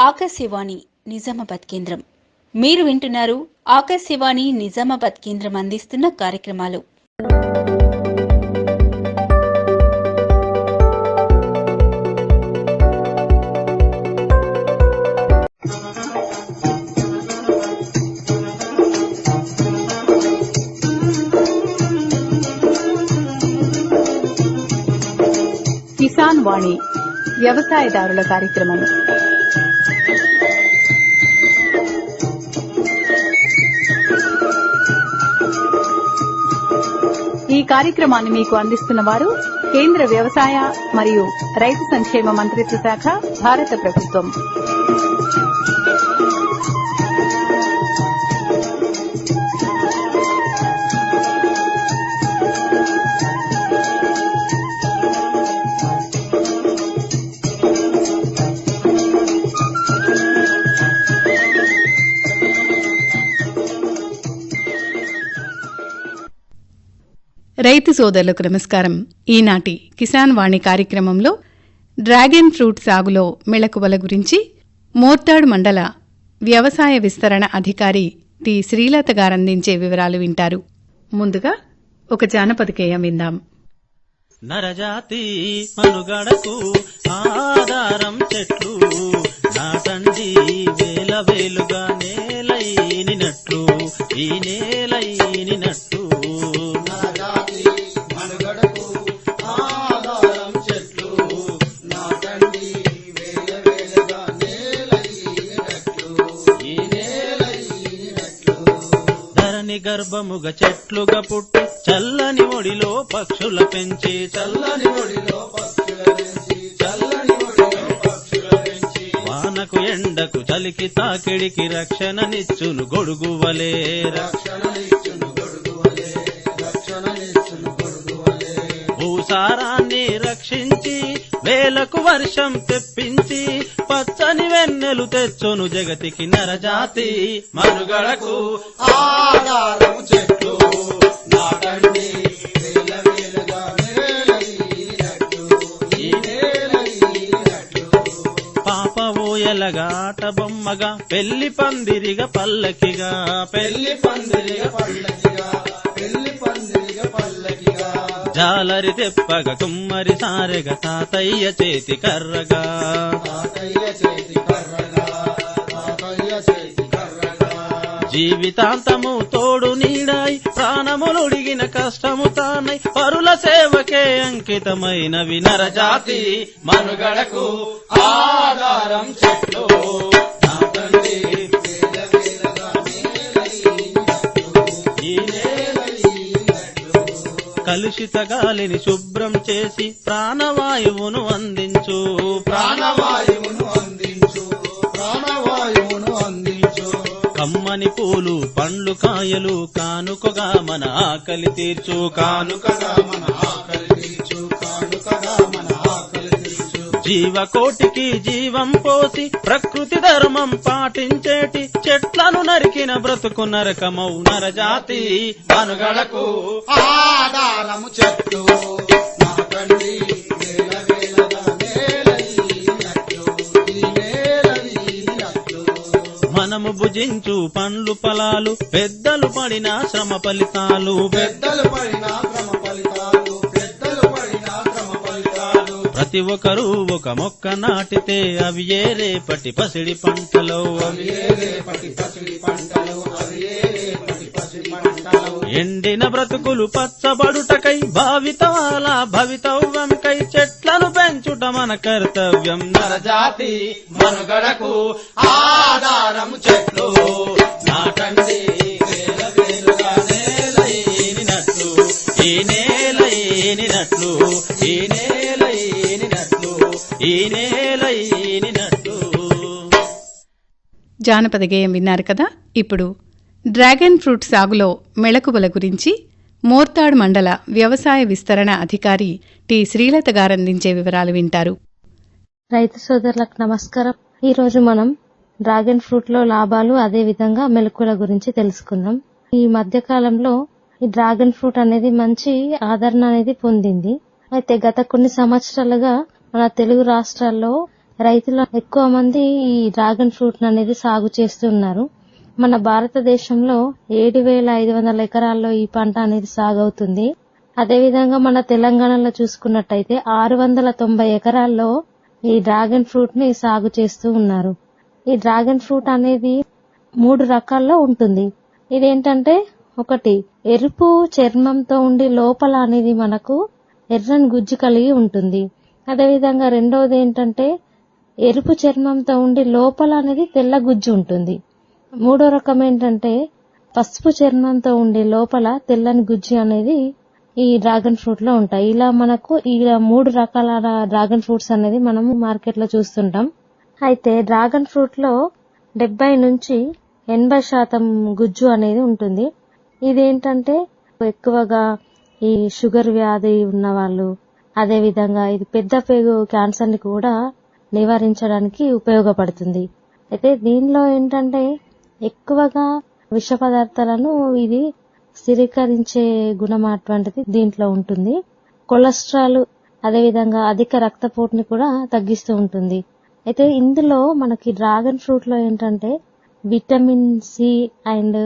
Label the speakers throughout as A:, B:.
A: ఆకాశవాణి నిజామాబాద్ కేంద్రం. మీరు వింటున్నారు ఆకాశవాణి నిజామాబాద్ కేంద్రం అందిస్తున్న కార్యక్రమాలు.
B: కిసాన్ వాణి వ్యవసాయదారుల కార్యక్రమం. ఈ కార్యక్రమాన్ని మీకు అందిస్తున్న వారు కేంద్ర వ్యవసాయ మరియు రైతు సంక్షేమ మంత్రిత్వ శాఖ, భారత ప్రభుత్వం. రైతు సోదరులకు నమస్కారం. ఈనాటి కిసాన్ వాణి కార్యక్రమంలో డ్రాగన్ ఫ్రూట్ సాగులో మెళకువల గురించి మోర్తాడు మండల వ్యవసాయ విస్తరణ అధికారి టి శ్రీలత గారందించే వివరాలు వింటారు. ముందుగా ఒక జానపద గేయం విందాం.
C: నరజాతి మనుగడకు ఆధారం చెట్లు నాటండి వేల వేలుగా నేలైనినట్లు ఈ నేలైనినట్లు. గర్భముగ చెట్లుగా పుట్టి చల్లని ఒడిలో పక్షుల పెంచి వానకు ఎండకు చలికి తాకిడికి రక్షణనిచ్చును గొడుగువలే భూసారాన్ని రక్షించి వేలకు వర్షం తెప్పించి పచ్చని వెన్నెలు తెచ్చును జగతికి నరజాతి మనుగడకు ఆధారం చెట్లు నాటండి వేల వేలుగా నేలైనట్లు ఈ నేలైనట్లు. పాప ఊయలగా ఆట బొమ్మగా పెళ్లి పందిరిగా పల్లకిగా పెళ్లి పందిరిగా పల్లకిగా పెళ్లి పందిరిగా పల్లకిగా జాలరి తెప్పగా కుమ్మరి సారెగా తాతయ్య చేతి కర్రగా జీవితాంతము తోడు నీడాయి ప్రాణములుడిగిన కష్టము తానై పరుల సేవకే అంకితమైనవి నరజాతి మనుగడకు ఆధారం చెట్లు నాటండి వేల వేలగా ఈ నేలైనట్లు. కలుషిత గాలిని శుభ్రం చేసి ప్రాణవాయువును అందించు ప్రాణవాయువును అందించు ప్రాణవాయువును అందించు. కమ్మని పూలు పండ్లు కాయలు కానుకగా మన ఆకలి తీర్చు కానుకగా మన ఆకలి తీర్చు కానుకగా మన ఆకలి తీర్చు. జీవకోటికి జీవం పోసి ప్రకృతి ధర్మం పాటించేటి చెట్లను నరికిన బ్రతుకు నరకమౌ నరజాతి మనుగడకు ఆధారము చెట్లు నాటండి వేల వేలగా నేలైనట్లు ఈ నేలైనట్లు. మనము భుజించు పండ్లు ఫలాలు పెద్దలు పడిన శ్రమ ఫలితాలు పెద్దలు పడిన శ్రమ ఫలితాలు పెద్దలు పడిన శ్రమ ఫలితాలు. ప్రతి ఒక్కరూ ఒక మొక్క నాటితే అవి ఏ రేపటి పసిడి పంటలు అవి ఏ రేపటి పసిడి పంటలు అవి ఏ రేపటి పసిడి పంటలు. ఎండిన బ్రతుకులు పచ్చబడుటకై భావితవాల భవితవ్యంకై చెట్లను పెంచుట మన కర్తవ్యం నరజాతి మనుగడకు ఆధారము చెట్లు నాటండి వేల వేలుగా నేలైనినట్లు ఈ నేలైనినట్లు ఈ నేలైనినట్లు ఈ నేలైనినట్లు.
B: జానపద గేయం విన్నారు కదా. ఇప్పుడు డ్రాగన్ ఫ్రూట్ సాగులో మెళకువల గురించి మోర్తాడు మండల వ్యవసాయ విస్తరణ అధికారి టి శ్రీలత గారందించే వివరాలు వింటారు.
D: రైతు సోదరులకు నమస్కారం. ఈరోజు మనం డ్రాగన్ ఫ్రూట్ లో లాభాలు అదే విధంగా మెళకువల గురించి తెలుసుకుందాం. ఈ మధ్య కాలంలో ఈ డ్రాగన్ ఫ్రూట్ అనేది మంచి ఆదరణ అనేది పొందింది. అయితే గత కొన్ని సంవత్సరాలుగా మన తెలుగు రాష్ట్రాల్లో రైతులు ఎక్కువ మంది ఈ డ్రాగన్ ఫ్రూట్ అనేది సాగు చేస్తున్నారు. మన భారతదేశంలో 7,500 ఎకరాల్లో ఈ పంట అనేది సాగవుతుంది. అదేవిధంగా మన తెలంగాణలో చూసుకున్నట్టయితే 690 ఎకరాల్లో ఈ డ్రాగన్ ఫ్రూట్ ని సాగు చేస్తూ ఉన్నారు. ఈ డ్రాగన్ ఫ్రూట్ అనేది 3 రకాల్లో ఉంటుంది. ఇదేంటంటే, ఒకటి ఎరుపు చర్మంతో ఉండి లోపల అనేది మనకు ఎర్రని గుజ్జు కలిగి ఉంటుంది. అదేవిధంగా రెండవది ఏంటంటే, ఎరుపు చర్మంతో ఉండి లోపల అనేది తెల్ల గుజ్జు ఉంటుంది. మూడో రకం ఏంటంటే, పసుపు చర్మంతో ఉండి లోపల తెల్లని గుజ్జు అనేది ఈ డ్రాగన్ ఫ్రూట్ లో ఉంటాయి. ఇలా మనకు ఈ 3 రకాల డ్రాగన్ ఫ్రూట్స్ అనేది మనము మార్కెట్ లో చూస్తుంటాం. అయితే డ్రాగన్ ఫ్రూట్ లో 70 నుంచి 80% గుజ్జు అనేది ఉంటుంది. ఇదేంటంటే ఎక్కువగా ఈ షుగర్ వ్యాధి ఉన్న వాళ్ళు, అదే విధంగా ఇది పెద్ద పేగు క్యాన్సర్ ని కూడా నివారించడానికి ఉపయోగపడుతుంది. అయితే దీనిలో ఏంటంటే ఎక్కువగా విష పదార్థాలను ఇది స్థిరీకరించే గుణం అటువంటిది దీంట్లో ఉంటుంది. కొలెస్ట్రాల్ అదేవిధంగా అధిక రక్తపోటుని కూడా తగ్గిస్తూ ఉంటుంది. అయితే ఇందులో మనకి డ్రాగన్ ఫ్రూట్ లో ఏంటంటే విటమిన్ సి అండ్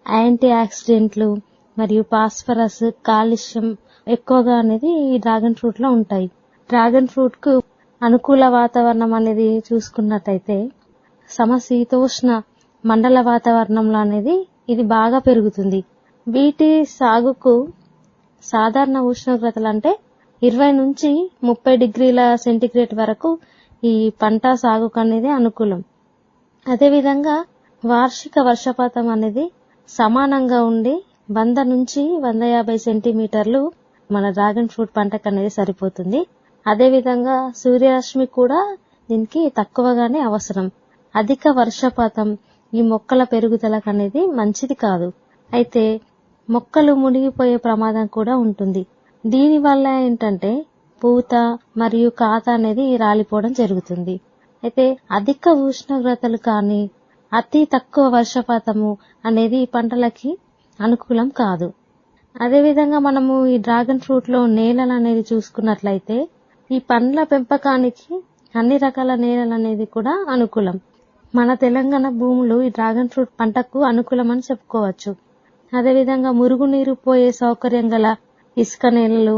D: యాంటీ ఆక్సిడెంట్లు మరియు ఫాస్ఫరస్, కాల్షియం ఎక్కువగా అనేది ఈ డ్రాగన్ ఫ్రూట్ లో ఉంటాయి. డ్రాగన్ ఫ్రూట్ కు అనుకూల వాతావరణం అనేది చూసుకున్నట్టయితే సమశీతోష్ణ మండల వాతావరణంలో అనేది ఇది బాగా పెరుగుతుంది. వీటి సాగుకు సాధారణ ఉష్ణోగ్రతలు అంటే 20 నుంచి 30 డిగ్రీల సెంటీగ్రేడ్ వరకు ఈ పంట సాగుకు అనేది అనుకూలం. అదేవిధంగా వార్షిక వర్షపాతం అనేది సమానంగా ఉండి 100 నుంచి 150 సెంటీమీటర్లు మన డ్రాగన్ ఫ్రూట్ పంటకు అనేది సరిపోతుంది. అదేవిధంగా సూర్యరశ్మి కూడా దీనికి తక్కువగానే అవసరం. అధిక వర్షపాతం ఈ మొక్కల పెరుగుదలకు అనేది మంచిది కాదు. అయితే మొక్కలు మునిగిపోయే ప్రమాదం కూడా ఉంటుంది. దీని వల్ల ఏంటంటే పూత మరియు కాత అనేది రాలిపోవడం జరుగుతుంది. అయితే అధిక ఉష్ణోగ్రతలు కానీ అతి తక్కువ వర్షపాతము అనేది ఈ పంటలకి అనుకూలం కాదు. అదేవిధంగా మనము ఈ డ్రాగన్ ఫ్రూట్ లో నేలలు అనేది చూసుకున్నట్లయితే ఈ పండ్ల పెంపకానికి అన్ని రకాల నేలలు అనేది కూడా అనుకూలం. మన తెలంగాణ భూములు ఈ డ్రాగన్ ఫ్రూట్ పంటకు అనుకూలమని చెప్పుకోవచ్చు. అదేవిధంగా మురుగునీరు పోయే సౌకర్యం గల ఇసుక నేలలు,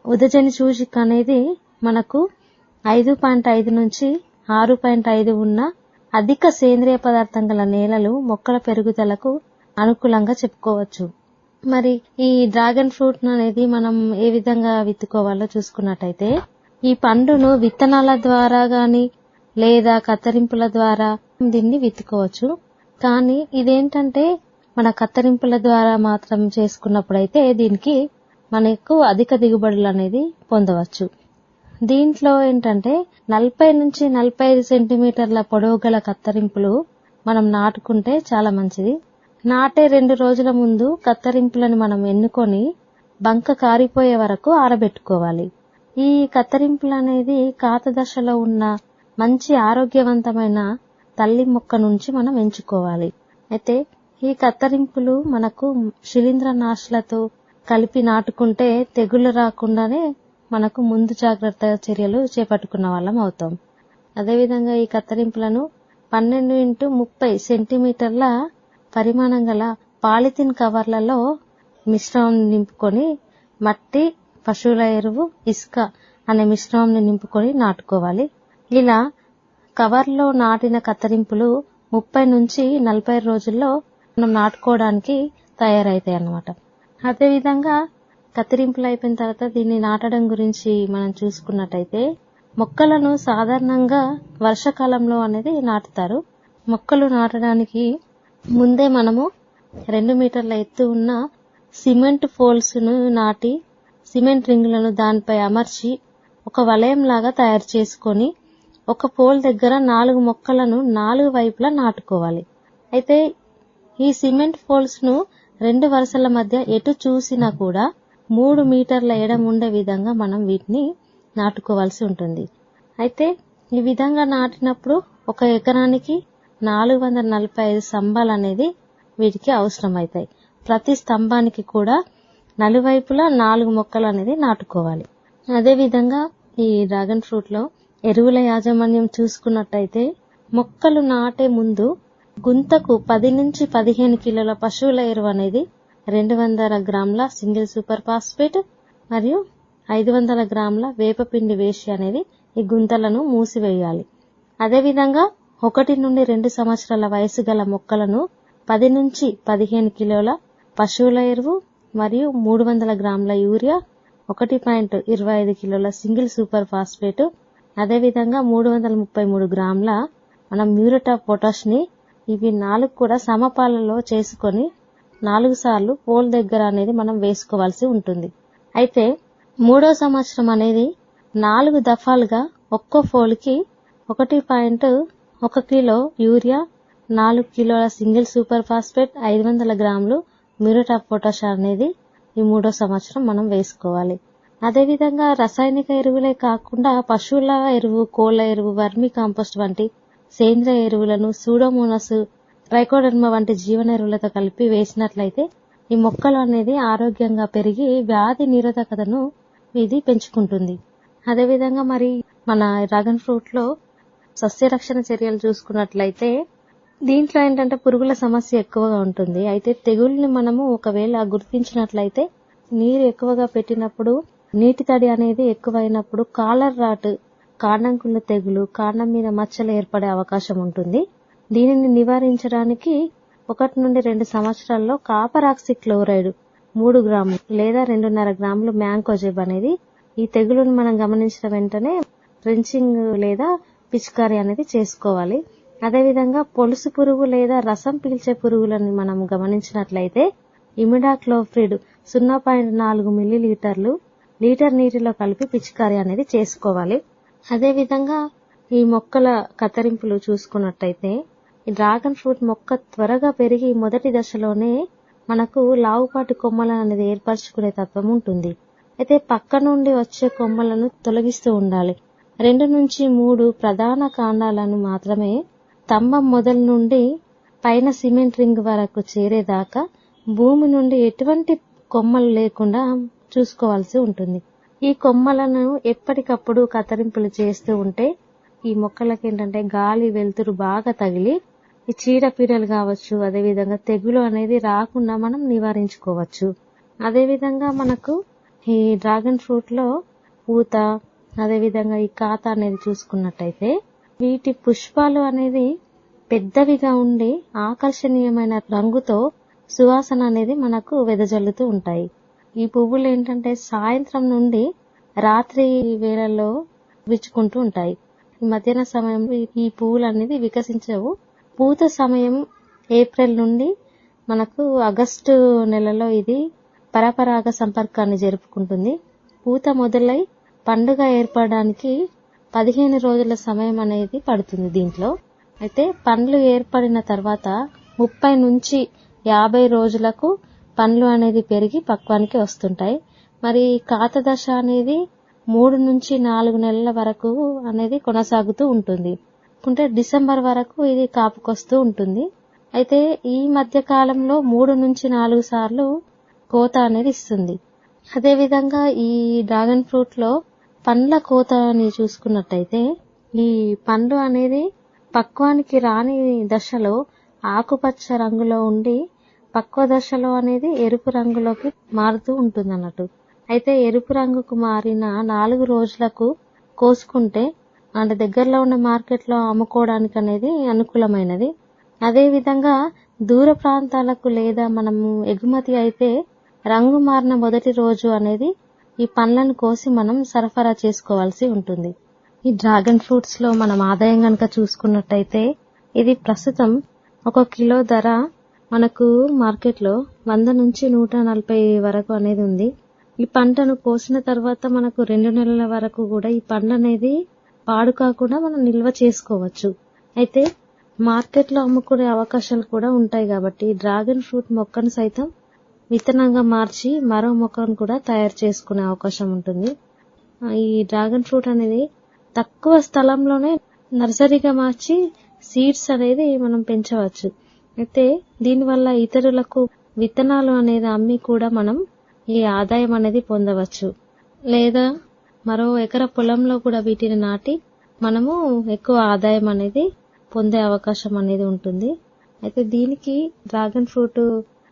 D: ఉదజని సూచిక అనేది మనకు 5.5 నుంచి 6.5 ఉన్న అధిక సేంద్రియ పదార్థం గల నేలలు మొక్కల పెరుగుదలకు అనుకూలంగా చెప్పుకోవచ్చు. మరి ఈ డ్రాగన్ ఫ్రూట్ అనేది మనం ఏ విధంగా విత్తుకోవాలో చూసుకున్నట్టయితే ఈ పండును విత్తనాల ద్వారా గాని లేదా కత్తిరింపుల ద్వారా దీన్ని విత్తుకోవచ్చు. కానీ ఇదేంటంటే మన కత్తిరింపుల ద్వారా మాత్రం చేసుకున్నప్పుడైతే దీనికి మనకు అధిక దిగుబడులు అనేది పొందవచ్చు. దీంట్లో ఏంటంటే 40 నుంచి 45 సెంటీమీటర్ల పొడవు గల కత్తిరింపులు మనం నాటుకుంటే చాలా మంచిది. నాటే 2 రోజుల ముందు కత్తిరింపులను మనం ఎన్నుకొని బంక కారిపోయే వరకు ఆరబెట్టుకోవాలి. ఈ కత్తిరింపులు అనేది కాత దశలో ఉన్న మంచి ఆరోగ్యవంతమైన తల్లి మొక్క నుంచి మనం ఎంచుకోవాలి. అయితే ఈ కత్తిరింపులు మనకు శిలీంద్రనాశులతో కలిపి నాటుకుంటే తెగుళ్లు రాకుండానే మనకు ముందు జాగ్రత్త చర్యలు చేపట్టుకున్న వాళ్ళం అవుతాం. అదేవిధంగా ఈ కత్తిరింపులను 12x30 సెంటీమీటర్ల పరిమాణం గల పాలిథిన్ కవర్లలో మిశ్రమం నింపుకొని మట్టి, పశువుల ఎరువు, ఇసుక అనే మిశ్రమం నింపుకొని నాటుకోవాలి. ఇలా కవర్లో నాటిన కత్తిరింపులు 30 నుంచి 40 రోజుల్లో మనం నాటుకోవడానికి తయారైతాయి అన్నమాట. అదేవిధంగా కత్తిరింపులు అయిపోయిన తర్వాత దీన్ని నాటడం గురించి మనం చూసుకున్నట్టయితే మొక్కలను సాధారణంగా వర్షాకాలంలో అనేది నాటుతారు. మొక్కలు నాటడానికి ముందే మనము 2 మీటర్ల ఎత్తు ఉన్న సిమెంట్ పోల్స్ ను నాటి సిమెంట్ రింగులను దానిపై అమర్చి ఒక వలయం లాగా తయారు చేసుకొని ఒక పోల్ దగ్గర 4 మొక్కలను 4 వైపులా నాటుకోవాలి. అయితే ఈ సిమెంట్ పోల్స్ ను 2 వరుసల మధ్య ఎటు చూసినా కూడా 3 మీటర్ల ఎడం ఉండే విధంగా మనం వీటిని నాటుకోవాల్సి ఉంటుంది. అయితే ఈ విధంగా నాటినప్పుడు ఒక ఎకరానికి 445 స్తంభాలు అనేది వీటికి అవసరమవుతాయి. ప్రతి స్తంభానికి కూడా నలువైపులా 4 మొక్కలు అనేది నాటుకోవాలి. అదేవిధంగా ఈ డ్రాగన్ ఫ్రూట్ లో ఎరువుల యాజమాన్యం చూసుకున్నట్టయితే మొక్కలు నాటే ముందు గుంతకు 10 నుంచి 15 కిలోల పశువుల ఎరువు అనేది 200 గ్రాముల సింగిల్ సూపర్ ఫాస్ఫేట్ మరియు 500 గ్రాముల వేపపిండి వేసి అనేది ఈ గుంతలను మూసివేయాలి. అదేవిధంగా 1 నుండి 2 సంవత్సరాల వయసు గల మొక్కలను 10 నుంచి 15 కిలోల పశువుల ఎరువు మరియు 300 గ్రాముల యూరియా, 1.25 కిలోల సింగిల్ సూపర్ ఫాస్ఫేట్, అదేవిధంగా 333 గ్రాముల మనం మ్యూరేట్ ఆఫ్ పొటాష్ ని ఇవి 4 కూడా సమపాలలో చేసుకొని 4 సార్లు పోల్ దగ్గర అనేది మనం వేసుకోవాల్సి ఉంటుంది. అయితే 3వ సంవత్సరం అనేది 4 దఫాలుగా ఒక్కో పోల్కి 1.1 కిలో యూరియా, 4 కిలోల సింగిల్ సూపర్ ఫాస్ఫేట్, 500 గ్రాములు మ్యూరేట్ ఆఫ్ పొటాష్ అనేది ఈ 3వ సంవత్సరం మనం వేసుకోవాలి. అదేవిధంగా రసాయనిక ఎరువులే కాకుండా పశువుల ఎరువు, కోళ్ల ఎరువు, వర్మి కాంపోస్ట్ వంటి సేంద్రియ ఎరువులను సూడోమోనాస్, ట్రైకోడర్మా వంటి జీవన ఎరువులతో కలిపి వేసినట్లయితే ఈ మొక్కలు అనేది ఆరోగ్యంగా పెరిగి వ్యాధి నిరోధకతను ఇది పెంచుకుంటుంది. అదేవిధంగా మరి మన డ్రాగన్ ఫ్రూట్ లో సస్యరక్షణ చర్యలు చూసుకున్నట్లయితే దీంట్లో ఏంటంటే పురుగుల సమస్య ఎక్కువగా ఉంటుంది. అయితే తెగుల్ని మనము ఒకవేళ గుర్తించినట్లయితే నీరు ఎక్కువగా పెట్టినప్పుడు, నీటి తడి అనేది ఎక్కువైనప్పుడు కాలర్ రాట్, కాండం కుళ్ళు తెగులు, కాండం మీద మచ్చలు ఏర్పడే అవకాశం ఉంటుంది. దీనిని నివారించడానికి 1 నుండి 2 సంవత్సరాల్లో కాపర్ ఆక్సీ క్లోరైడ్ 3 గ్రాములు లేదా 2.5 గ్రాములు మ్యాంకోజెబ్ అనేది ఈ తెగులును మనం గమనించిన వెంటనే ట్రెంచింగ్ లేదా పిచికారీ అనేది చేసుకోవాలి. అదేవిధంగా పొలుసు పురుగు లేదా రసం పీల్చే పురుగులను మనం గమనించినట్లయితే ఇమిడాక్లోప్రిడ్ 0.4 మిల్లీలీటర్లు లీటర్ నీటిలో కలిపి పిచికారీ అనేది చేసుకోవాలి. అదేవిధంగా ఈ మొక్కల కత్తిరింపులు చూసుకున్నట్టయితే ఈ డ్రాగన్ ఫ్రూట్ మొక్క త్వరగా పెరిగి మొదటి దశలోనే మనకు లావుపాటి కొమ్మలను అనేది ఏర్పరచుకునే తత్వం ఉంటుంది. అయితే పక్క నుండి వచ్చే కొమ్మలను తొలగిస్తూ ఉండాలి. 2 నుంచి 3 ప్రధాన కాండాలను మాత్రమే స్తంభం మొదలు నుండి పైన సిమెంట్ రింగ్ వరకు చేరేదాకా భూమి నుండి ఎటువంటి కొమ్మలు లేకుండా చూసుకోవాల్సి ఉంటుంది. ఈ కొమ్మలను ఎప్పటికప్పుడు కత్తిరింపులు చేస్తూ ఉంటే ఈ మొక్కలకి ఏంటంటే గాలి, వెలుతురు బాగా తగిలి ఈ చీడపీడలు కావచ్చు, అదేవిధంగా తెగులు అనేది రాకుండా మనం నివారించుకోవచ్చు. అదేవిధంగా మనకు ఈ డ్రాగన్ ఫ్రూట్ లో పూత, అదేవిధంగా ఈ కాత అనేది చూసుకున్నట్టయితే వీటి పుష్పాలు అనేది పెద్దవిగా ఉండి ఆకర్షణీయమైన రంగుతో సువాసన అనేది మనకు వెదజల్లుతూ ఉంటాయి. ఈ పువ్వులు ఏంటంటే సాయంత్రం నుండి రాత్రి వేళల్లో విచ్చుకుంటూ ఉంటాయి. ఈ మధ్యాహ్న సమయంలో ఈ పువ్వులు అనేది వికసించవు. పూత సమయం ఏప్రిల్ నుండి మనకు ఆగస్టు నెలలో ఇది పరపరాగ సంపర్కాన్ని జరుపుకుంటుంది. పూత మొదలై పండుగ ఏర్పడడానికి 15 రోజుల సమయం అనేది పడుతుంది దీంట్లో. అయితే పండ్లు ఏర్పడిన తర్వాత 30 నుంచి 50 రోజులకు పండ్లు అనేది పెరిగి పక్వానికి వస్తుంటాయి. మరి కాత దశ అనేది 3 నుంచి 4 నెలల వరకు అనేది కొనసాగుతూ ఉంటుంది. అంటే డిసెంబర్ వరకు ఇది కాపుకొస్తూ ఉంటుంది. అయితే ఈ మధ్య కాలంలో 3 నుంచి 4 సార్లు కోత అనేది ఇస్తుంది. అదేవిధంగా ఈ డ్రాగన్ ఫ్రూట్ లో పండ్ల కోతని చూసుకున్నట్టయితే ఈ పండు అనేది పక్వానికి రాని దశలో ఆకుపచ్చ రంగులో ఉండి పక్వ దశలో అనేది ఎరుపు రంగులోకి మారుతూ ఉంటుంది అన్నట్టు. అయితే ఎరుపు రంగుకు మారిన 4 రోజులకు కోసుకుంటే అంటే దగ్గరలో ఉన్న మార్కెట్లో అమ్ముకోవడానికి అనేది అనుకూలమైనది. అదేవిధంగా దూర ప్రాంతాలకు లేదా మనము ఎగుమతి అయితే రంగు మారిన మొదటి రోజు అనేది ఈ పండ్లను కోసి మనం సరఫరా చేసుకోవాల్సి ఉంటుంది. ఈ డ్రాగన్ ఫ్రూట్స్ లో మనం ఆదాయం కనుక చూసుకున్నట్టయితే ఇది ప్రస్తుతం 1 కిలో ధర మనకు మార్కెట్లో 100 నుంచి 140 వరకు అనేది ఉంది. ఈ పంటను కోసిన తర్వాత మనకు 2 నెలల వరకు కూడా ఈ పండ్లు అనేది పాడు కాకుండా మనం నిల్వ చేసుకోవచ్చు. అయితే మార్కెట్లో అమ్ముకునే అవకాశాలు కూడా ఉంటాయి కాబట్టి డ్రాగన్ ఫ్రూట్ మొక్కను సైతం విత్తనంగా మార్చి మరో మొక్కను కూడా తయారు చేసుకునే అవకాశం ఉంటుంది. ఈ డ్రాగన్ ఫ్రూట్ అనేది తక్కువ స్థలంలోనే నర్సరీగా మార్చి సీడ్స్ అనేది మనం పెంచవచ్చు. అయితే దీనివల్ల ఇతరులకు విత్తనాలు అనేది అమ్మి కూడా మనం ఈ ఆదాయం అనేది పొందవచ్చు. లేదా మరో ఎకరా పొలంలో కూడా వీటిని నాటి మనము ఎక్కువ ఆదాయం అనేది పొందే అవకాశం అనేది ఉంటుంది. అయితే దీనికి డ్రాగన్ ఫ్రూట్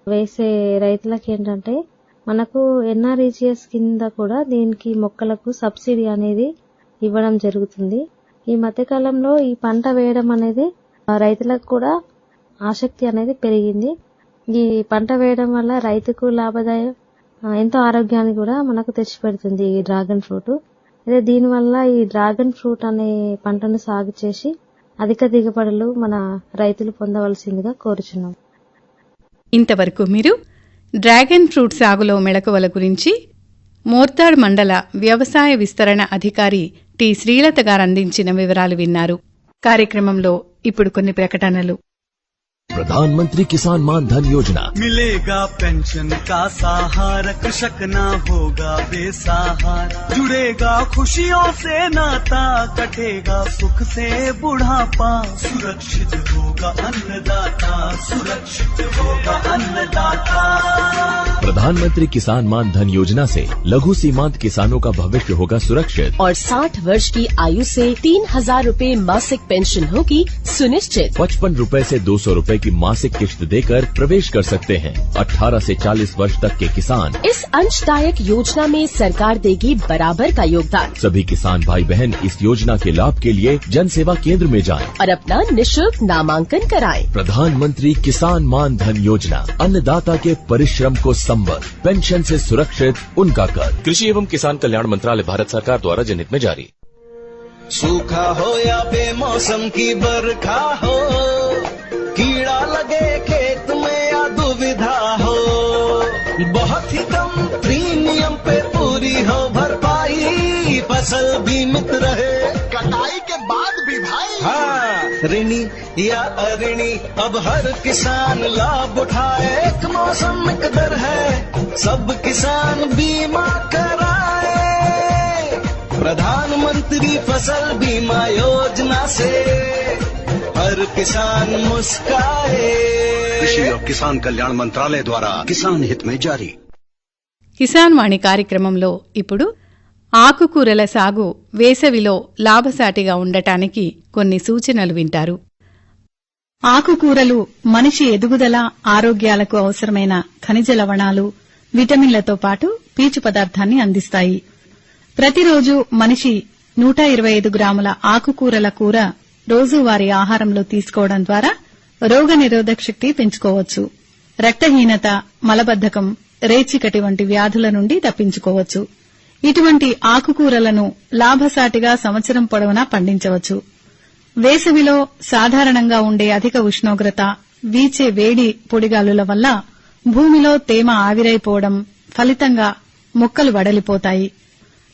D: వేసే రైతులకు ఏంటంటే మనకు NREGS కింద కూడా దీనికి మొక్కలకు సబ్సిడీ అనేది ఇవ్వడం జరుగుతుంది. ఈ మధ్యకాలంలో ఈ పంట వేయడం అనేది రైతులకు కూడా ఆసక్తి అనేది పెరిగింది. ఈ పంట వేయడం వల్ల రైతుకు లాభదాయం, ఎంతో ఆరోగ్యాన్ని కూడా మనకు తెచ్చిపెడుతుంది ఈ డ్రాగన్ ఫ్రూట్. అదే దీనివల్ల ఈ డ్రాగన్ ఫ్రూట్ అనే పంటను సాగు చేసి అధిక దిగుబడులు మన రైతులు పొందవలసిందిగా కోరుచున్నాం.
B: ఇంతవరకు మీరు డ్రాగన్ ఫ్రూట్ సాగులో మెళకువల గురించి మోర్తాడ్ మండల వ్యవసాయ విస్తరణ అధికారి టి శ్రీలత గారు అందించిన వివరాలు విన్నారు. కార్యక్రమంలో ఇప్పుడు కొన్ని ప్రకటనలు.
E: प्रधानमंत्री किसान मान धन योजना
F: मिलेगा पेंशन का सहारा, कृषक ना होगा बेसहारा, जुड़ेगा खुशियों से नाता, कटेगा सुख से बुढ़ापा, सुरक्षित होगा अन्नदाता, सुरक्षित होगा अन्नदाता।
E: प्रधानमंत्री किसान मान धन योजना से लघु सीमांत किसानों का भविष्य होगा सुरक्षित
G: और 60 वर्ष की आयु से 3000 रूपए मासिक पेंशन होगी सुनिश्चित।
E: 55 रूपए से 200 रूपए की मासिक किश्त देकर प्रवेश कर सकते हैं। 18 से 40 वर्ष तक के किसान
G: इस अंशदायक योजना में सरकार देगी बराबर का योगदान।
E: सभी किसान भाई बहन इस योजना के लाभ के लिए जन सेवा केंद्र में जाएं
G: और अपना निःशुल्क नामांकन कराएं।
E: प्रधानमंत्री किसान मान धन योजना, अन्नदाता के परिश्रम को संबल, पेंशन से सुरक्षित उनका कर। कृषि एवं किसान कल्याण मंत्रालय, भारत सरकार द्वारा जनहित में जारी।
F: सूखा हो या बेमौसम की बरखा हो, कीड़ा लगे खेत में या दुविधा हो, बहुत ही कम प्रीमियम पे पूरी हो भरपाई, फसल बीमित रहे कटाई के बाद भी भाई। हाँ, ऋणी या अऋणी अब हर किसान लाभ उठाए, एक मौसम एक दर है, सब किसान बीमा कराए। प्रधानमंत्री फसल बीमा योजना से हर किसान मुस्काए। कृषि और किसान कल्याण मंत्रालय द्वारा किसान हित में जारी।
B: కిసాన్ వాణి కార్యక్రమంలో ఇప్పుడు ఆకుకూరల సాగు వేసవిలో లాభసాటిగా ఉండటానికి కొన్ని సూచనలు వింటారు. ఆకుకూరలు మనిషి ఎదుగుదల, ఆరోగ్యాలకు అవసరమైన ఖనిజ లవణాలు, విటమిన్లతో పాటు పీచు పదార్థాన్ని అందిస్తాయి. ప్రతిరోజు మనిషి 125 గ్రాముల ఆకుకూరల కూర రోజువారీ ఆహారంలో తీసుకోవడం ద్వారా రోగనిరోధక శక్తి పెంచుకోవచ్చు. రక్తహీనత, మలబద్ధకం, రేచీకటి వంటి వ్యాధుల నుండి తప్పించుకోవచ్చు. ఇటువంటి ఆకుకూరలను లాభసాటిగా సంవత్సరం పొడవునా పండించవచ్చు. వేసవిలో సాధారణంగా ఉండే అధిక ఉష్ణోగ్రత, వీచే వేడి పొడిగాలుల వల్ల భూమిలో తేమ ఆవిరైపోవడం ఫలితంగా మొక్కలు వడలిపోతాయి.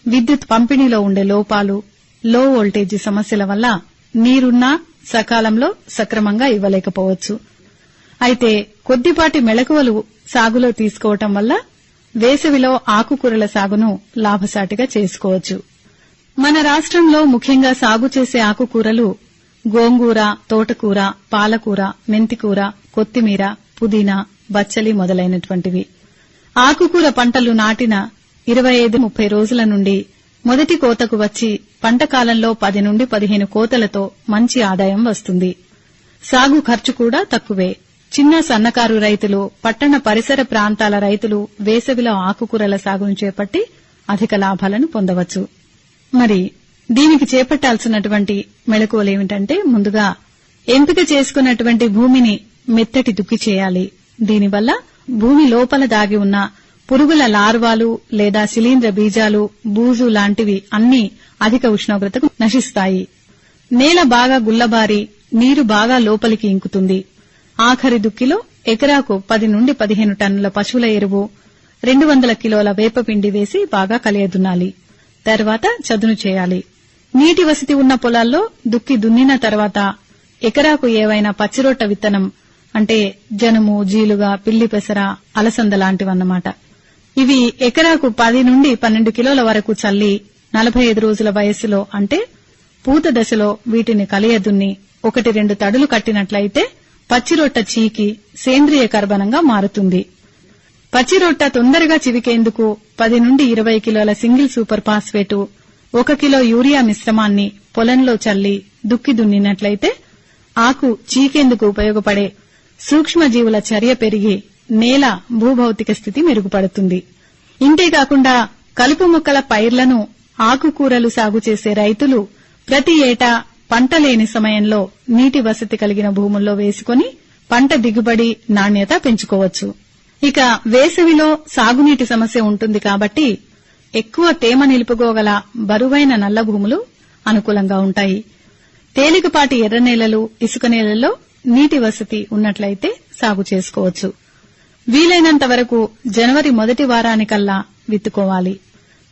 B: విద్యుత్ పంపిణీలో ఉండే లోపాలు, లో వోల్టేజీ సమస్యల వల్ల నీరున్నా సకాలంలో సక్రమంగా ఇవ్వలేకపోవచ్చు. అయితే కొద్దిపాటి మెళకువలు సాగులో తీసుకోవటం వల్ల వేసవిలో ఆకుకూరల సాగును లాభసాటిగా చేసుకోవచ్చు. మన రాష్ట్రంలో ముఖ్యంగా సాగు చేసే ఆకుకూరలు గోంగూర, తోటకూర, పాలకూర, మెంతికూర, కొత్తిమీర, పుదీనా, బచ్చలి మొదలైనటువంటివి. ఆకుకూర పంటలు నాటిన 25-30 రోజుల నుండి మొదటి కోతకు వచ్చి పంట కాలంలో 10 నుండి 15 కోతలతో మంచి ఆదాయం వస్తుంది. సాగు ఖర్చు కూడా తక్కువే. చిన్న సన్నకారు రైతులు, పట్టణ పరిసర ప్రాంతాల రైతులు వేసవిలో ఆకుకూరల సాగును చేపట్టి అధిక లాభాలను పొందవచ్చు. మరి దీనికి చేపట్టాల్సినటువంటి మెళకువలేమిటంటే, ముందుగా ఎంపిక చేసుకున్నటువంటి భూమిని మెత్తటి దుక్కి చేయాలి. దీనివల్ల భూమి లోపల దాగి ఉన్న పురుగుల లార్వాలు లేదా శిలీంద్ర బీజాలు, బూజు లాంటివి అన్నీ అధిక ఉష్ణోగ్రతకు నశిస్తాయి. నేల బాగా గుల్లబారి నీరు బాగా లోపలికి ఇంకుతుంది. ఆఖరి దుక్కిలో ఎకరాకు 10 నుండి 15 టన్నుల పశువుల ఎరువు, 200 కిలోల వేపపిండి వేసి బాగా కలియదున్నాలి. తర్వాత చదును చేయాలి. నీటి వసతి ఉన్న పొలాల్లో దుక్కి దున్నిన తర్వాత ఎకరాకు ఏవైనా పచ్చిరొట్ట విత్తనం అంటే జనుము, జీలుగా, పిల్లి పెసర, అలసంద లాంటివన్నమాట. ఇవి ఎకరాకు 10 నుండి 12 కిలోల వరకు చల్లి 45 రోజుల వయస్సులో అంటే పూత దశలో వీటిని కలియదున్ని 1-2 తడులు కట్టినట్లయితే పచ్చిరొట్ట చీకి సేంద్రియ కర్బనంగా మారుతుంది. పచ్చిరొట్ట తొందరగా చివికేందుకు 10 నుండి 20 కిలోల single super phosphate, 1 kilo urea మిశ్రమాన్ని పొలంలో చల్లి దుక్కి దున్నినట్లయితే ఆకు చీకేందుకు ఉపయోగపడే సూక్ష్మజీవుల చర్య పెరిగి నేల భూభౌతిక స్థితి మెరుగుపడుతుంది. ఇంతేకాకుండా కలుపు మొక్కల పైర్లను ఆకుకూరలు సాగు చేసే రైతులు ప్రతి ఏటా పంట లేని సమయంలో నీటి వసతి కలిగిన భూముల్లో వేసుకుని పంట దిగుబడి నాణ్యత పెంచుకోవచ్చు. ఇక వేసవిలో సాగునీటి సమస్య ఉంటుంది కాబట్టి ఎక్కువ తేమ నిలుపుకోగల బరువైన నల్ల భూములు అనుకూలంగా ఉంటాయి. తేలికపాటి ఎర్ర నేలలు, ఇసుక నేలల్లో నీటి వసతి ఉన్నట్లయితే సాగు చేసుకోవచ్చు. వీలైనంత వరకు జనవరి మొదటి వారానికల్లా విత్తుకోవాలి.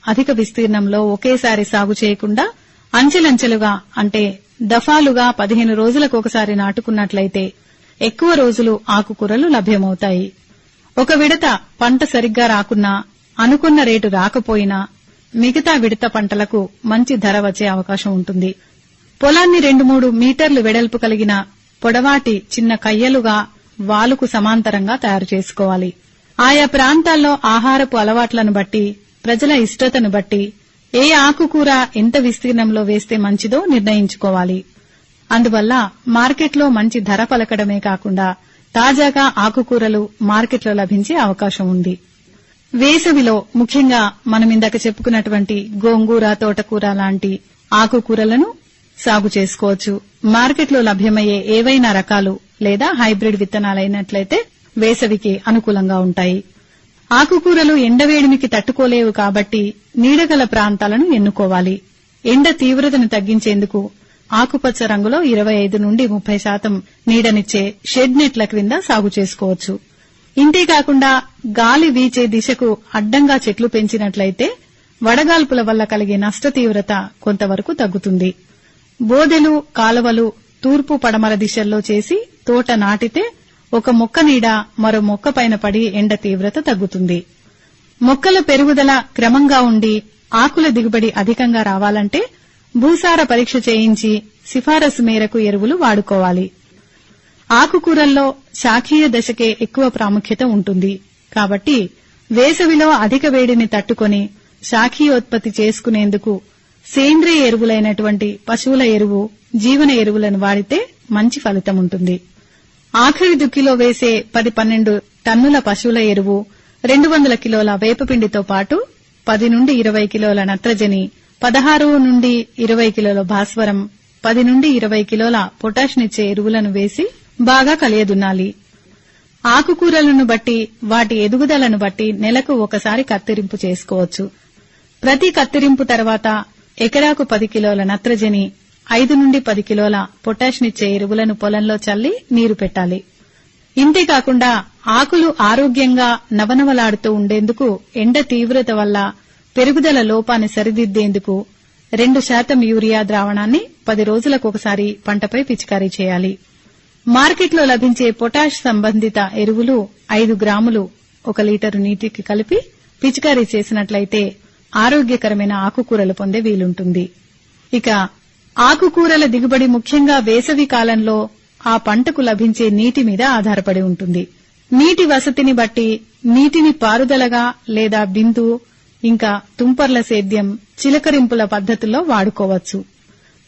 B: అధిక విస్తీర్ణంలో ఒకేసారి సాగు చేయకుండా అంచెలంచెలుగా అంటే దఫాలుగా 15 రోజులకు ఒకసారి నాటుకున్నట్లయితే ఎక్కువ రోజులు ఆకుకూరలు లభ్యమవుతాయి. ఒక విడత పంట సరిగ్గా రాకున్నా, అనుకున్న రేటు రాకపోయినా మిగతా విడత పంటలకు మంచి ధర వచ్చే అవకాశం ఉంటుంది. పొలాన్ని 2-3 మీటర్లు వెడల్పు కలిగిన పొడవాటి చిన్న కయ్యలుగా వాలుకు సమాంతరంగా తయారు చేసుకోవాలి. ఆయా ప్రాంతాల్లో ఆహారపు అలవాట్లను బట్టి, ప్రజల ఇష్టతను బట్టి ఏ ఆకుకూర ఎంత విస్తీర్ణంలో వేస్తే మంచిదో నిర్ణయించుకోవాలి. అందువల్ల మార్కెట్లో మంచి ధర పలకడమే కాకుండా తాజాగా ఆకుకూరలు మార్కెట్లో లభించే అవకాశం ఉంది. వేసవిలో ముఖ్యంగా మనం ఇందాక చెప్పుకున్నటువంటి గోంగూర, తోటకూర లాంటి ఆకుకూరలను సాగు చేసుకోవచ్చు. మార్కెట్లో లభ్యమయ్యే ఏవైనా రకాలు లేదా హైబ్రిడ్ విత్తనాలైనట్లయితే వేసవికి అనుకూలంగా ఉంటాయి. ఆకుకూరలు ఎండవేడిమికి తట్టుకోలేవు కాబట్టి నీడగల ప్రాంతాలను ఎన్నుకోవాలి. ఎండ తీవ్రతను తగ్గించేందుకు ఆకుపచ్చ రంగులో 25 నుండి 30% నీడనిచ్చే షెడ్ నెట్ల క్రింద సాగు చేసుకోవచ్చు. ఇంతేకాకుండా గాలి వీచే దిశకు అడ్డంగా చెట్లు పెంచినట్లయితే వడగాల్పుల వల్ల కలిగే నష్ట తీవ్రత కొంతవరకు తగ్గుతుంది. బోదెలు, కాలువలు తూర్పు పడమర దిశల్లో చేసి తోట నాటితే ఒక మొక్క నీడ మరో మొక్క పైన పడి ఎండ తీవ్రత తగ్గుతుంది. మొక్కల పెరుగుదల క్రమంగా ఉండి ఆకుల దిగుబడి అధికంగా రావాలంటే భూసార పరీక్ష చేయించి సిఫారసు మేరకు ఎరువులు వాడుకోవాలి. ఆకుకూరల్లో శాఖీయ దశకే ఎక్కువ ప్రాముఖ్యత ఉంటుంది కాబట్టి వేసవిలో అధిక వేడిని తట్టుకొని శాఖీయోత్పత్తి చేసుకునేందుకు సేంద్రియ ఎరువులైనటువంటి పశువుల ఎరువు, జీవన ఎరువులను వాడితే మంచి ఫలితం ఉంటుంది. ఆఖరి దుక్కిలో వేసే 10-12 టన్నుల పశువుల ఎరువు, 200 కిలోల వేపపిండితో పాటు 10 నుండి 20 కిలోల నత్రజని, 16 నుండి 20 కిలోల భాస్వరం, 10 నుండి 20 కిలోల పొటాష్నిచ్చే ఎరువులను వేసి బాగా కలియదున్నాలి. ఆకుకూరలను బట్టి వాటి ఎదుగుదలను బట్టి నెలకు ఒకసారి కత్తిరింపు చేసుకోవచ్చు. ప్రతి కత్తిరింపు తర్వాత ఎకరాకు 10 కిలోల నత్రజని, 5 నుండి 10 కిలోల పొటాష్నిచ్చే ఎరువులను పొలంలో చల్లి నీరు పెట్టాలి. ఇంతేకాకుండా ఆకులు ఆరోగ్యంగా నవనవలాడుతూ ఉండేందుకు ఎండ తీవ్రత వల్ల పెరుగుదల లోపాన్ని సరిదిద్దేందుకు 2% యూరియా ద్రావణాన్ని 10 రోజులకు ఒకసారి పంటపై పిచికారీ చేయాలి. మార్కెట్లో లభించే పొటాష్ సంబంధిత ఎరువులు 5 గ్రాములు 1 లీటరు నీటికి కలిపి పిచికారీ చేసినట్లయితే ఆరోగ్యకరమైన ఆకుకూరలు పొందే వీలుంటుంది. ఇక ఆకుకూరల దిగుబడి ముఖ్యంగా వేసవి కాలంలో ఆ పంటకు లభించే నీటి మీద ఆధారపడి ఉంటుంది. నీటి వసతిని బట్టి నీటిని పారుదలగా లేదా బిందు, ఇంకా తుంపర్ల సేద్యం, చిలకరింపుల పద్ధతుల్లో వాడుకోవచ్చు.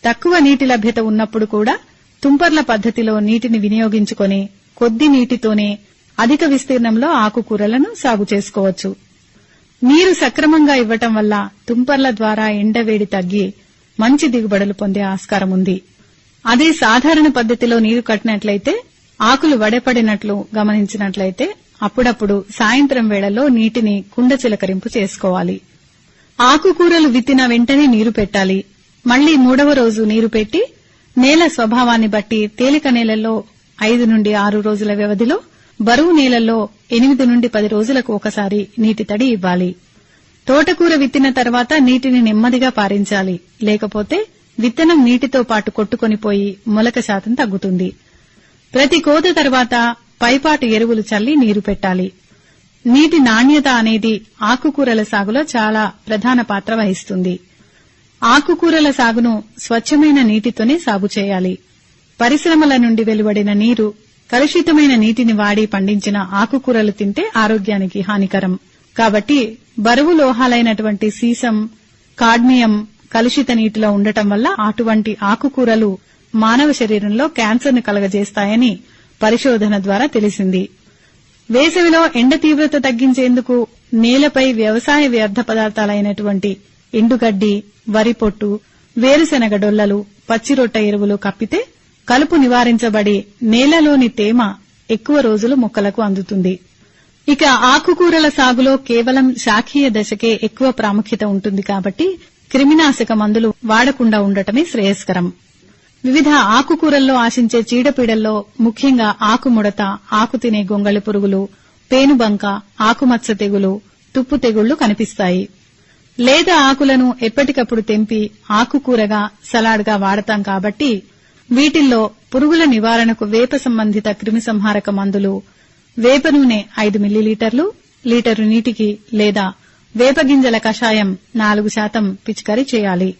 B: తక్కువ నీటి లభ్యత ఉన్నప్పుడు కూడా తుంపర్ల పద్ధతిలో నీటిని వినియోగించుకొని కొద్ది నీటితోనే అధిక విస్తీర్ణంలో ఆకుకూరలను సాగు చేసుకోవచ్చు. నీరు సక్రమంగా ఇవ్వటం వల్ల తుంపర్ల ద్వారా ఎండవేడి తగ్గి మంచి దిగుబడులు పొందే ఆస్కారం ఉంది. అదే సాధారణ పద్ధతిలో నీరు కట్టినట్లయితే ఆకులు వడపడినట్లు గమనించినట్లయితే అప్పుడప్పుడు సాయంత్రం వేళల్లో నీటిని కుండ చిలకరింపు చేసుకోవాలి. ఆకుకూరలు విత్తిన వెంటనే నీరు పెట్టాలి. మళ్లీ 3వ రోజు నీరు పెట్టి నేల స్వభావాన్ని బట్టి తేలిక నేలల్లో 5 నుండి 6 రోజుల వ్యవధిలో, బరువు నేలల్లో 8 నుండి 10 రోజులకు ఒకసారి నీటి తడి ఇవ్వాలి. తోటకూర విత్తిన తర్వాత నీటిని నెమ్మదిగా పారించాలి. లేకపోతే విత్తనం నీటితో పాటు కొట్టుకొనిపోయి మొలక శాతం తగ్గుతుంది. ప్రతి కోత తర్వాత పైపాటు ఎరువులు చల్లి నీరు పెట్టాలి. నీటి నాణ్యత అనేది ఆకుకూరల సాగులో చాలా ప్రధాన పాత్ర వహిస్తుంది. ఆకుకూరల సాగును స్వచ్ఛమైన నీటితోనే సాగు చేయాలి. పరిశ్రమల నుండి వెలువడిన నీరు, కలుషితమైన నీటిని వాడి పండించిన ఆకుకూరలు తింటే ఆరోగ్యానికి హానికరం. కాబట్టి బరువు లోహాలైనటువంటి సీసం, కాడ్మియం, కలుషిత నీటిలో ఉండటం వల్ల అటువంటి ఆకుకూరలు మానవ శరీరంలో క్యాన్సర్ను కలుగజేస్తాయని పరిశోధన ద్వారా తెలిసింది. వేసవిలో ఎండ తీవ్రత తగ్గించేందుకు నేలపై వ్యవసాయ వ్యర్థ పదార్థాలైనటువంటి ఎండుగడ్డి, వరి పొట్టు, వేరుశెనగ డొల్లలు, పచ్చిరొట్ట ఎరువులు కప్పితే కలుపు నివారించబడి నేలలోని తేమ ఎక్కువ రోజులు మొక్కలకు అందుతుంది. ఇక ఆకుకూరల సాగులో కేవలం శాఖీయ దశకే ఎక్కువ ప్రాముఖ్యత ఉంటుంది కాబట్టి క్రిమినాశక మందులు వాడకుండా ఉండటమే శ్రేయస్కరం. వివిధ ఆకుకూరల్లో ఆశించే చీడపీడల్లో ముఖ్యంగా ఆకుముడత, ఆకు తినే గొంగళి పురుగులు, పేనుబంక, ఆకుమచ్చ తెగులు, తుప్పు తెగుళ్లు కనిపిస్తాయి. లేత ఆకులను ఎప్పటికప్పుడు తెంపి ఆకుకూరగా, సలాడ్గా వాడతాం కాబట్టి వీటిల్లో పురుగుల నివారణకు వేప సంబంధిత క్రిమిసంహారక మందులు, వేప నూనె 5 మిల్లీలీటర్లు లీటరు నీటికి లేదా వేపగింజల కషాయం 4% పిచికారీ చేయాలి.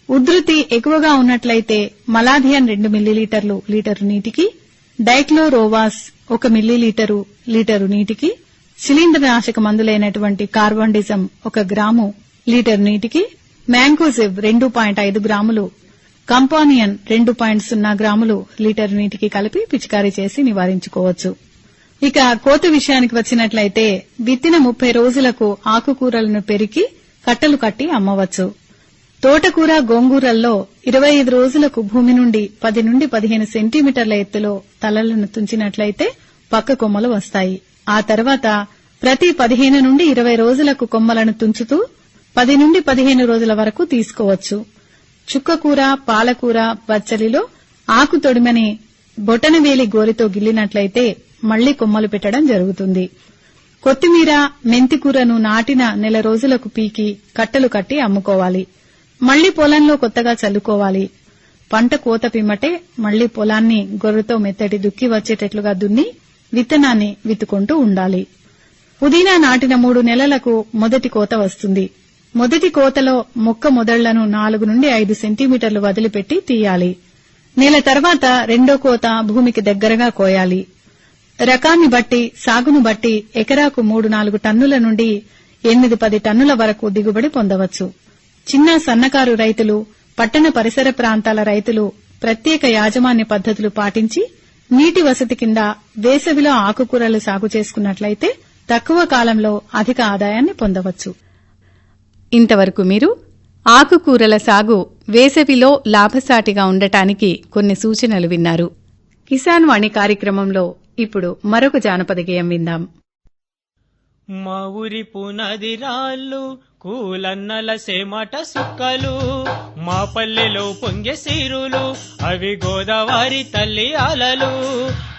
B: ఉధృతి ఎక్కువగా ఉన్నట్లయితే మలాథియన్ 2 మిల్లీలీటర్లు లీటరు నీటికి, డైక్లోరోవాస్ 1 మిల్లీలీటరు లీటరు నీటికి, శిలీంద్రనాశక మందులైనటువంటి కార్బండిజం 1 గ్రాము లీటరు నీటికి, మ్యాంకోజివ్ 2.5 గ్రాములు, కంపానియన్ 2.0 గ్రాములు లీటరు నీటికి కలిపి పిచికారీ చేసి నివారించుకోవచ్చు. ఇక కోత విషయానికి వచ్చినట్లయితే విత్తిన 30 రోజులకు ఆకుకూరలను పెరికి కట్టలు కట్టి అమ్మవచ్చు. తోటకూర, గోంగూరల్లో 25 రోజులకు భూమి నుండి 10 నుండి 15 సెంటీమీటర్ల ఎత్తులో తలలను తుంచినట్లయితే పక్క కొమ్మలు వస్తాయి. ఆ తర్వాత ప్రతి 15 నుండి 20 రోజులకు కొమ్మలను తుంచుతూ 10 నుండి 15 రోజుల వరకు తీసుకోవచ్చు. చుక్కకూర, పాలకూర, బచ్చలిలో ఆకు తొడిమని బొటనవేలి గోరితో గిల్లినట్లయితే మళ్లీ కొమ్మలు పెట్టడం జరుగుతుంది. కొత్తిమీర, మెంతికూరను నాటిన నెల రోజులకు పీకి కట్టలు కట్టి అమ్ముకోవాలి. మళ్లీ పొలంలో కొత్తగా చల్లుకోవాలి. పంట కోత పిమ్మటే మళ్లీ పొలాన్ని గొర్రెతో మెత్తటి దుక్కి వచ్చేటట్లుగా దున్ని విత్తనాన్ని విత్తుకుంటూ ఉండాలి. పుదీనా నాటిన 3 నెలలకు మొదటి కోత వస్తుంది. మొదటి కోతలో మొక్క మొదళ్లను 4 నుండి 5 సెంటీమీటర్లు వదిలిపెట్టి తీయాలి. నెల తర్వాత రెండో కోత భూమికి దగ్గరగా కోయాలి. రకాన్ని బట్టి, సాగును బట్టి ఎకరాకు 3-4 టన్నుల నుండి 8-10 టన్నుల వరకు దిగుబడి పొందవచ్చు. చిన్న సన్నకారు రైతులు, పట్టణ పరిసర ప్రాంతాల రైతులు ప్రత్యేక యాజమాన్య పద్ధతులు పాటించి నీటి వసతి కింద వేసవిలో ఆకుకూరలు సాగు చేసుకున్నట్లయితే తక్కువ కాలంలో అధిక ఆదాయాన్ని పొందవచ్చు.
H: ఇంతవరకు మీరు ఆకుకూరల సాగు వేసవిలో లాభసాటిగా ఉండటానికి కొన్ని సూచనలు విన్నారు.
B: కిసాన్ వాణి కార్యక్రమంలో ఇప్పుడు మరొక జానపద గేయం విందాం.
C: మా ఊరి పునాది రాళ్ళు కూలన్నల సేమట సుక్కలు, మా పల్లెలో పొంగె సీరులు అవి గోదావరి తల్లి అలలు.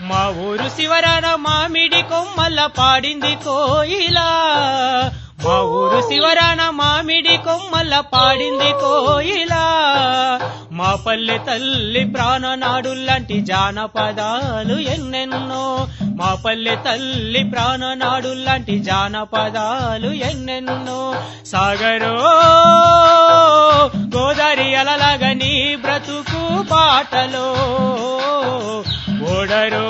C: మా ఊరు శివరాన మామిడి కొమ్మల పాడింది కోయిలా, మా ఊరు శివరాన మామిడి కొమ్మల పాడింది కోయిలా. మా పల్లె తల్లి ప్రాణనాడులాంటి జానపదాలు ఎన్నెన్నో, మా పల్లె తల్లి ప్రాణనాడులాంటి జానపదాలు ఎన్నెన్నో. సాగరో గోదారి అలలాగా నీ బ్రతుకు బాటలో, ఓడరో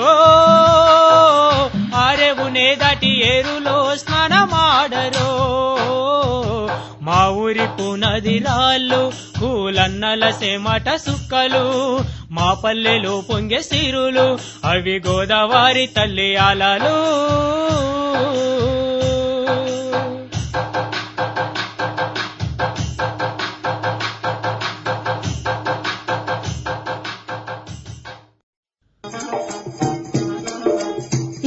C: ఆరేవునే దాటి ఏరులో స్నానమాడరో. మా ఊరి పునాది రాళ్ళు కూలన్నల సేమట సుక్కలు, మా పల్లెలో పొంగె సిరులు అవి గోదావరి తల్లి అలలు.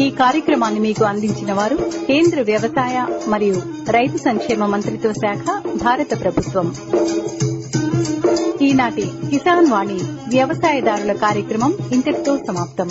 B: ఈ కార్యక్రమాన్ని మీకు అందించిన వారు కేంద్ర వ్యవసాయ మరియు రైతు సంక్షేమ మంత్రిత్వ శాఖ, భారత ప్రభుత్వం. ఈనాటి కిసాన్ వాణి వ్యవసాయదారుల కార్యక్రమం ఇంతటితో సమాప్తం.